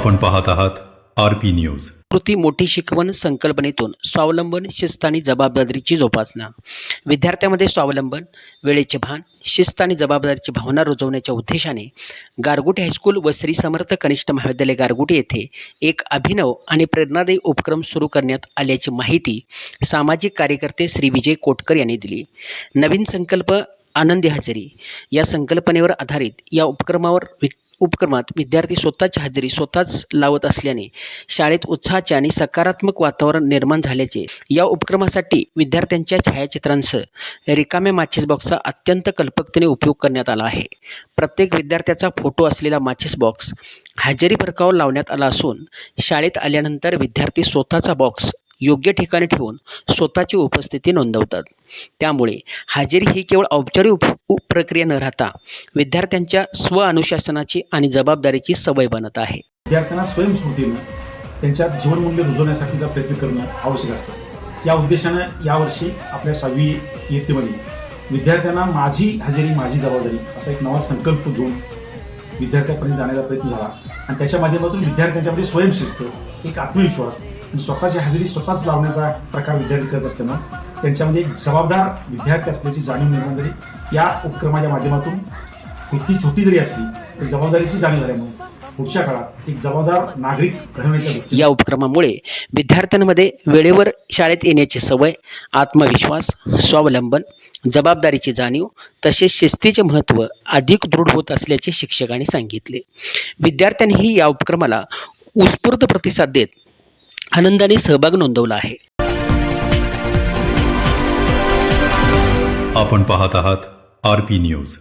आपण पाहत आहात RP न्यूज। कृती मोठी शिकवण संकल्पनेतून स्वावलंबन, शिस्त आणि जबाबदारीची जोपासना। विद्यार्थ्यांमध्ये स्वावलंबन, वेळेचे भान, शिस्त आणि जबाबदारीची भावना रुजवण्याच्या उद्देशाने गारगोटी हायस्कूल व श्री समर्थ कनिष्ठ महाविद्यालय गारगोटी येथे एक अभिनव आणि प्रेरणादायी उपक्रम सुरू करण्यात आल्याची माहिती सामाजिक कार्यकर्ते श्री विजय कोटकर यांनी दिली। नवीन संकल्प आनंदी हजेरी या संकल्पनेवर आधारित या उपक्रमात विद्यार्थी स्वतःची हजेरी स्वतःच लावत असल्याने शाळेत उत्साहाचे आणि सकारात्मक वातावरण निर्माण झाल्याचे या उपक्रमासाठी विद्यार्थ्यांच्या छायाचित्रांसह रिकाम्या माचीस बॉक्सचा अत्यंत कल्पकतेने उपयोग करण्यात आला आहे। प्रत्येक विद्यार्थ्याचा फोटो असलेला माचीस बॉक्स हजेरी फलकावर लावण्यात आला असून शाळेत आल्यानंतर विद्यार्थी स्वतःचा बॉक्स योग्य ठिकाणी ठेवून स्वतःची उपस्थिती नोंदवतात। त्यामुळे हजेरी ही केवळ औपचारिक प्रक्रिया न राहता विद्यार्थ्यांच्या स्व अनुशासनाची आणि जबाबदारीची सवय बनत आहे। विद्यार्थ्यांना स्वयंस्फूर्तीने त्यांच्या जीवनमूल्य रुजवण्यासाठीचा प्रयत्न करणं आवश्यक असतं। या उद्देशानं यावर्षी आपल्या 6वी इयत्तेमध्ये विद्यार्थ्यांना माझी हजेरी माझी जबाबदारी असा एक नवा संकल्प घेऊन विद्यार्थ्यांपर्यंत जाण्याचा प्रयत्न झाला आणि त्याच्या माध्यमातून विद्यार्थ्यांच्यामध्ये स्वयंशिस्त, एक आत्मविश्वास आणि स्वतःची हजेरी स्वतःच लावण्याचा प्रकार विद्यार्थी करत असल्यानं त्यांच्यामध्ये एक जबाबदार विद्यार्थी असल्याची जाणीव निर्माण झाली। या उपक्रमाच्या माध्यमातून कृती छोटी जरी असली तरी जबाबदारीची जाणीव झाल्यामुळे पुढच्या काळात एक जबाबदार नागरिक घडवण्याच्या दृष्टीने या उपक्रमामुळे विद्यार्थ्यांमध्ये वेळेवर शाळेत येण्याची सवय, आत्मविश्वास, स्वावलंबन, जबाबदारीची जाणीव तसेच शिस्तीचे महत्त्व अधिक दृढ होत असल्याचे शिक्षकांनी सांगितले। विद्यार्थ्यांनीही या उपक्रमाला उत्स्फूर्त प्रतिसाद देत आनंदाने सहभाग नोंदवला आहे। आपण पाहत आहात RP न्यूज।